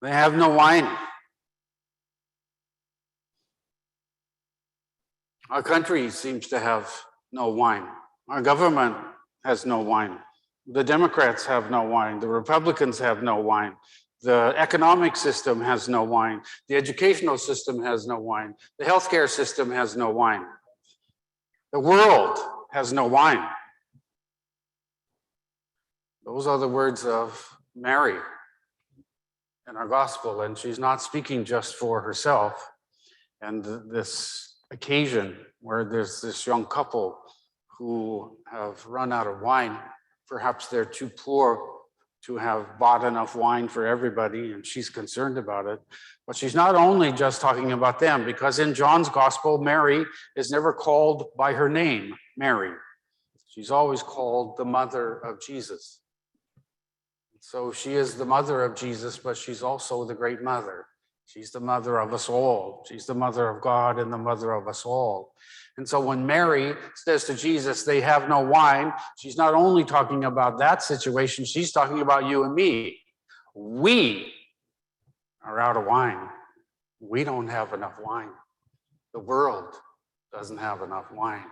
They have no wine. Our country seems to have no wine. Our government has no wine. The Democrats have no wine. The Republicans have no wine. The economic system has no wine. The educational system has no wine. The healthcare system has no wine. The world has no wine. Those are the words of Mary in our gospel, and she's not speaking just for herself. And this occasion where there's this young couple who have run out of wine, perhaps they're too poor to have bought enough wine for everybody, and she's concerned about it. But she's not only just talking about them, because in John's gospel, Mary is never called by her name, Mary. She's always called the mother of Jesus. So she is the mother of Jesus, but she's also the great mother. She's the mother of us all. She's the mother of God and the mother of us all. And so when Mary says to Jesus, they have no wine, she's not only talking about that situation, she's talking about you and me. We are out of wine. We don't have enough wine. The world doesn't have enough wine.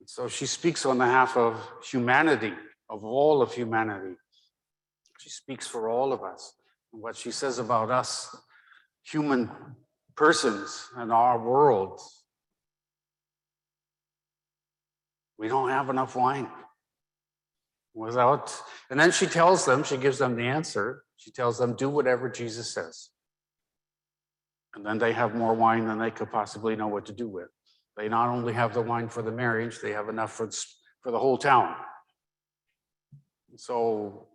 And so she speaks on behalf of humanity, of all of humanity. She speaks for all of us. And what she says about us, human persons and our world, we don't have enough wine. And then she tells them, she gives them the answer. She tells them, do whatever Jesus says. And then they have more wine than they could possibly know what to do with. They not only have the wine for the marriage, they have enough for the whole town. So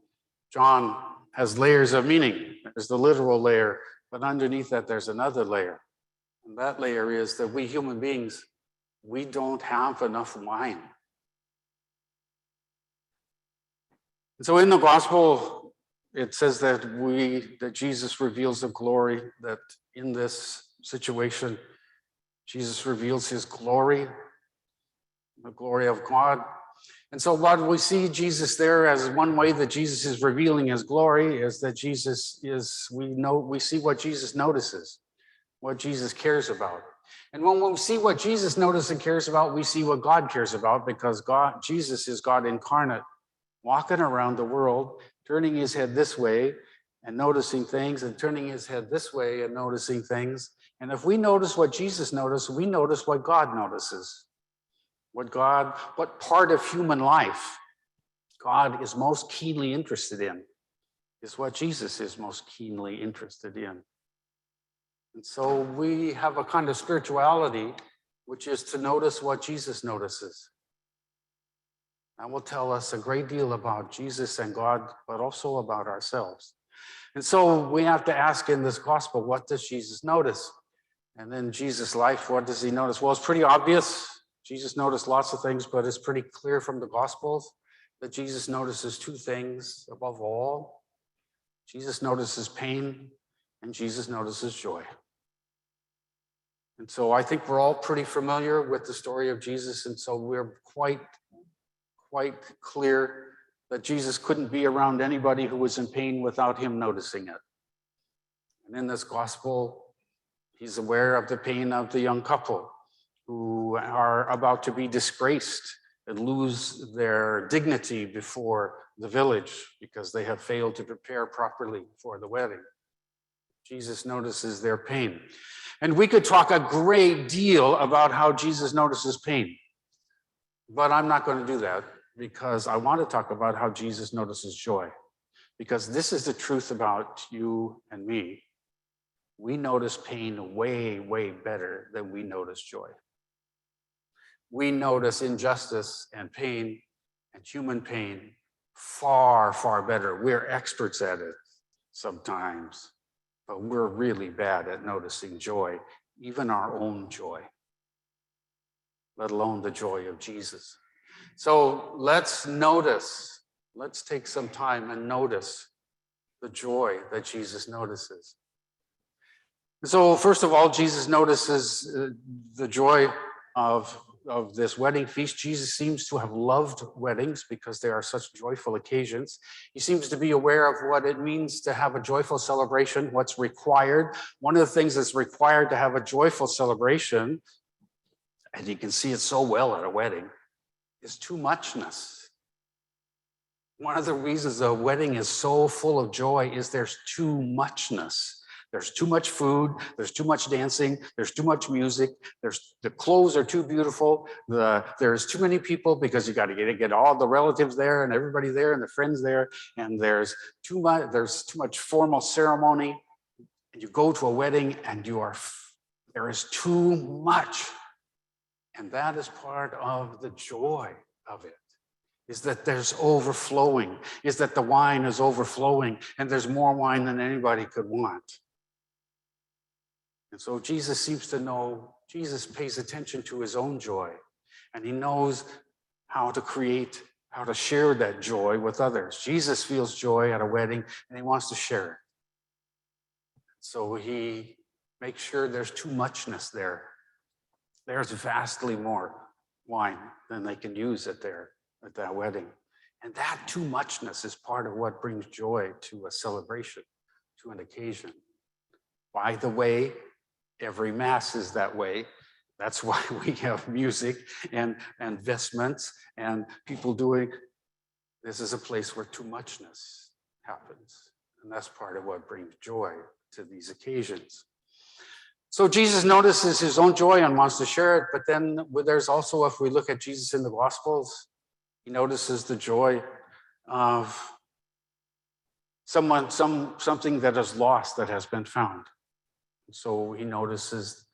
John has layers of meaning. There's the literal layer, but underneath that, there's another layer. And that layer is that we human beings, we don't have enough wine. And so in the gospel, it says that Jesus reveals the glory, that in this situation, Jesus reveals his glory, the glory of God. And so what we see Jesus there as one way that Jesus is revealing his glory is that we see what Jesus notices, what Jesus cares about. And when we see what Jesus notices and cares about, we see what God cares about, because Jesus is God incarnate, walking around the world, turning his head this way and noticing things, and turning his head this way and noticing things. And if we notice what Jesus noticed, we notice what God notices. What part of human life God is most keenly interested in is what Jesus is most keenly interested in. And so we have a kind of spirituality, which is to notice what Jesus notices. That will tell us a great deal about Jesus and God, but also about ourselves. And so we have to ask in this gospel, what does Jesus notice? And then Jesus' life, what does he notice? Well, it's pretty obvious. Jesus noticed lots of things, but it's pretty clear from the Gospels that Jesus notices two things above all. Jesus notices pain, and Jesus notices joy. And so I think we're all pretty familiar with the story of Jesus, and so we're quite clear that Jesus couldn't be around anybody who was in pain without him noticing it. And in this Gospel, he's aware of the pain of the young couple who are about to be disgraced and lose their dignity before the village because they have failed to prepare properly for the wedding. Jesus notices their pain. And we could talk a great deal about how Jesus notices pain, but I'm not going to do that, because I want to talk about how Jesus notices joy, because this is the truth about you and me. We notice pain way, way better than we notice joy. We notice injustice and pain and human pain far, far better. We're experts at it sometimes, but we're really bad at noticing joy, even our own joy, let alone the joy of Jesus. So let's take some time and notice the joy that Jesus notices. So first of all, Jesus notices the joy of of this wedding feast. Jesus seems to have loved weddings because they are such joyful occasions. He seems to be aware of what it means to have a joyful celebration, what's required. One of the things that's required to have a joyful celebration, and you can see it so well at a wedding, is too muchness. One of the reasons a wedding is so full of joy is there's too muchness. There's too much food, there's too much dancing, there's too much music, the clothes are too beautiful, there's too many people because you got to get all the relatives there and everybody there and the friends there, and there's too much formal ceremony. And you go to a wedding and there is too much. And that is part of the joy of it. Is that there's overflowing, is that the wine is overflowing, and there's more wine than anybody could want. And so Jesus seems to know, Jesus pays attention to his own joy, and he knows how to share that joy with others. Jesus feels joy at a wedding, and he wants to share it. So he makes sure there's too muchness there. There's vastly more wine than they can use at that wedding. And that too muchness is part of what brings joy to a celebration, to an occasion. By the way, every Mass is that way. That's why we have music and vestments and people doing, this is a place where too muchness happens. And that's part of what brings joy to these occasions. So Jesus notices his own joy and wants to share it, but then there's also, if we look at Jesus in the Gospels, he notices the joy of something that is lost that has been found. So he notices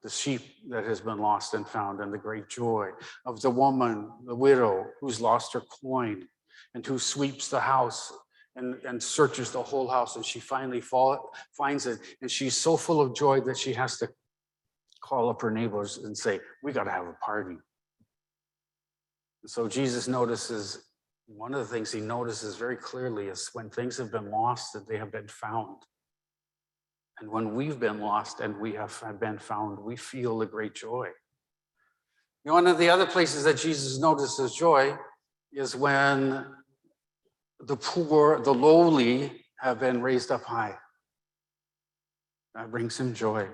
the sheep that has been lost and found, and the great joy of the woman, the widow, who's lost her coin and who sweeps the house and searches the whole house, and she finally finds it. And she's so full of joy that she has to call up her neighbors and say, we got to have a party. So Jesus notices, one of the things he notices very clearly is when things have been lost, that they have been found. And when we've been lost and we have been found, we feel a great joy. One of the other places that Jesus notices joy is when the poor, the lowly have been raised up high. That brings him joy.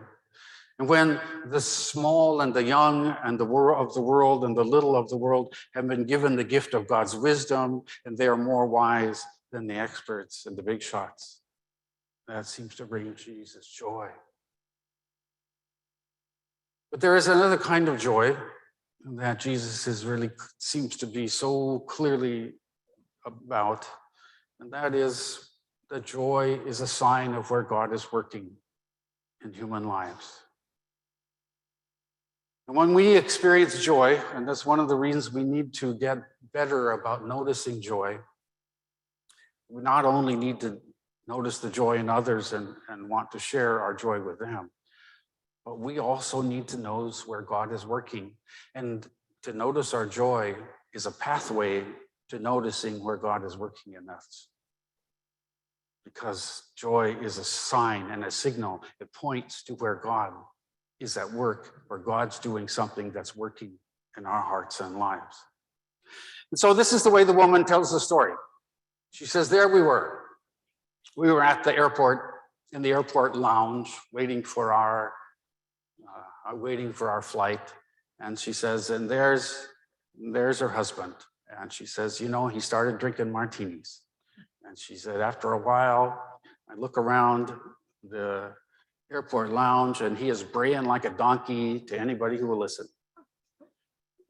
And when the small and the young and the world of the world and the little of the world have been given the gift of God's wisdom, and they are more wise than the experts and the big shots, that seems to bring Jesus joy. But there is another kind of joy that Jesus seems to be so clearly about, and that is that joy is a sign of where God is working in human lives. And when we experience joy, and that's one of the reasons we need to get better about noticing joy, we not only need to notice the joy in others and want to share our joy with them, but we also need to notice where God is working. And to notice our joy is a pathway to noticing where God is working in us. Because joy is a sign and a signal. It points to where God is at work, where God's doing something that's working in our hearts and lives. And so this is the way the woman tells the story. She says, there we were. We were at the airport, in the airport lounge, waiting for our flight. And she says, and there's her husband. And she says, he started drinking martinis. And she said, after a while, I look around the airport lounge and he is braying like a donkey to anybody who will listen.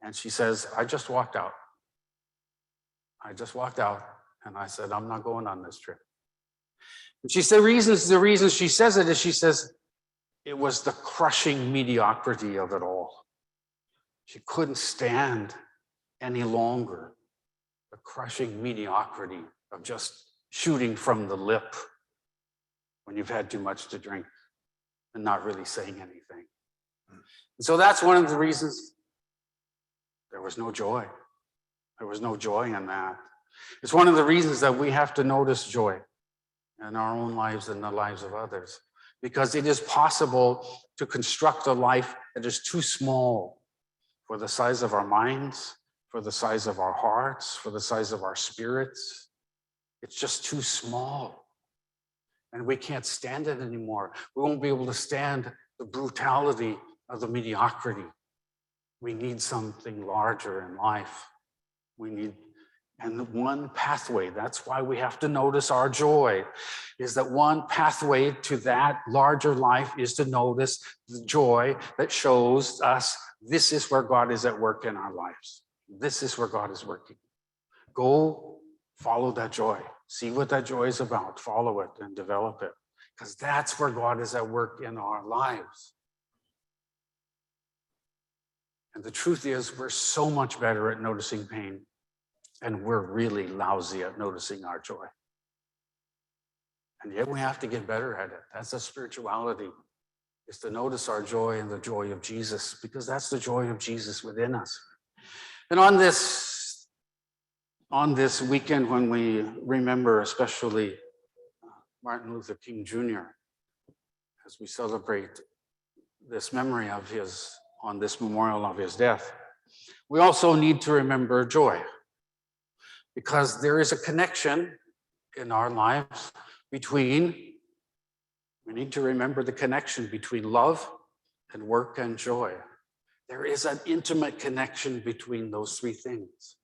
And she says, I just walked out. And I said, I'm not going on this trip. And she said, the reason she says it is she says, it was the crushing mediocrity of it all. She couldn't stand any longer the crushing mediocrity of just shooting from the lip when you've had too much to drink and not really saying anything. And so that's one of the reasons there was no joy. There was no joy in that. It's one of the reasons that we have to notice joy in our own lives and the lives of others, because it is possible to construct a life that is too small for the size of our minds, for the size of our hearts, for the size of our spirits. It's just too small. And we can't stand it anymore. We won't be able to stand the brutality of the mediocrity. We need something larger in life. And one pathway, that's why we have to notice our joy, is that one pathway to that larger life is to notice the joy that shows us this is where God is at work in our lives. This is where God is working. Go follow that joy. See what that joy is about. Follow it and develop it, because that's where God is at work in our lives. And the truth is, we're so much better at noticing pain, and we're really lousy at noticing our joy. And yet we have to get better at it. That's a spirituality, is to notice our joy and the joy of Jesus, because that's the joy of Jesus within us. And on this weekend, when we remember especially Martin Luther King Jr., as we celebrate this memory of his, on this memorial of his death, we also need to remember joy, because there is a connection in our lives we need to remember the connection between love and work and joy. There is an intimate connection between those three things.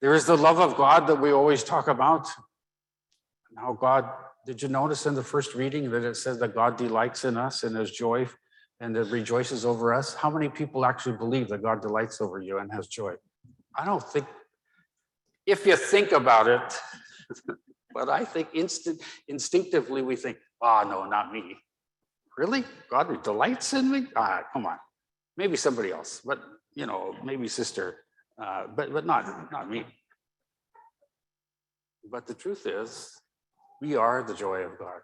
There is the love of God that we always talk about. How God, did you notice in the first reading that it says that God delights in us and has joy and that rejoices over us? How many people actually believe that God delights over you and has joy? I don't think, if you think about it, but I think instinctively we think, no, not me. Really? God delights in me? Come on. Maybe somebody else, but maybe sister, but not me. But the truth is, we are the joy of God.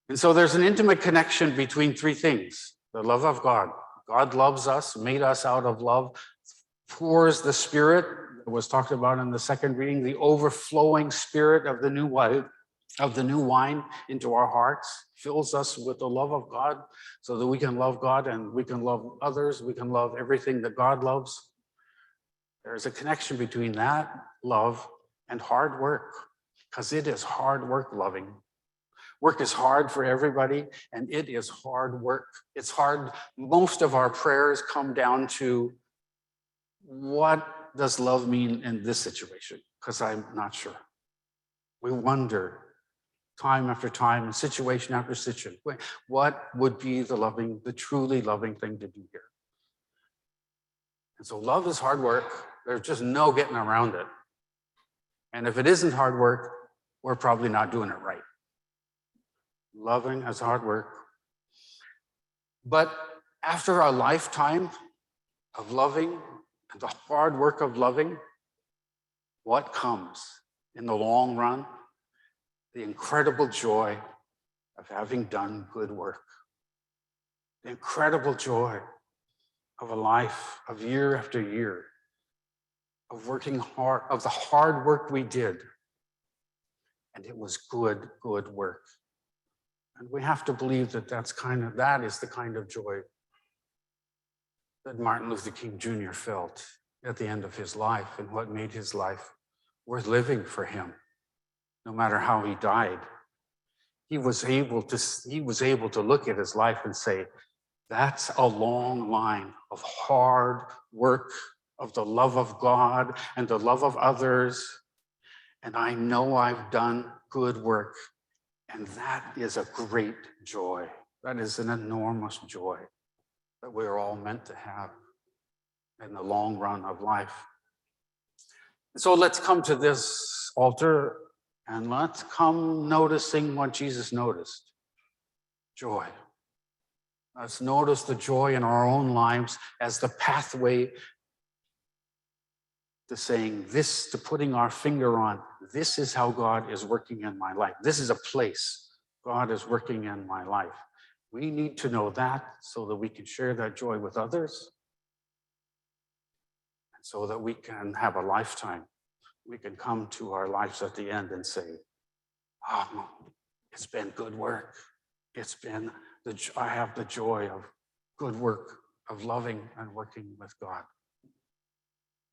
And so there's an intimate connection between three things. The love of God. God loves us, made us out of love, pours the Spirit, that was talked about in the second reading, the overflowing Spirit of the new wine into our hearts, fills us with the love of God so that we can love God and we can love others, we can love everything that God loves. There's a connection between that love and hard work, because it is hard work loving. Work is hard for everybody, and it is hard work. It's hard. Most of our prayers come down to, what does love mean in this situation? Because I'm not sure. We wonder time after time and situation after situation, what would be the truly loving thing to do here? And so love is hard work. There's just no getting around it. And if it isn't hard work, we're probably not doing it right. Loving is hard work. But after a lifetime of loving and the hard work of loving, what comes in the long run? The incredible joy of having done good work. The incredible joy of a life of year after year of working hard, of the hard work we did. And it was good work. And we have to believe that that is the kind of joy that Martin Luther King Jr. felt at the end of his life, and what made his life worth living for him, no matter how he died. He was able to look at his life and say, that's a long line of hard work, of the love of God and the love of others. And I know I've done good work. And that is a great joy. That is an enormous joy that we're all meant to have in the long run of life. So let's come to this altar and let's come noticing what Jesus noticed. Joy. Let's notice the joy in our own lives as the pathway to saying this, to putting our finger on, this is how God is working in my life. This is a place God is working in my life. We need to know that so that we can share that joy with others, and so that we can have a lifetime. We can come to our lives at the end and say, it's been good work. I have the joy of good work of loving and working with God.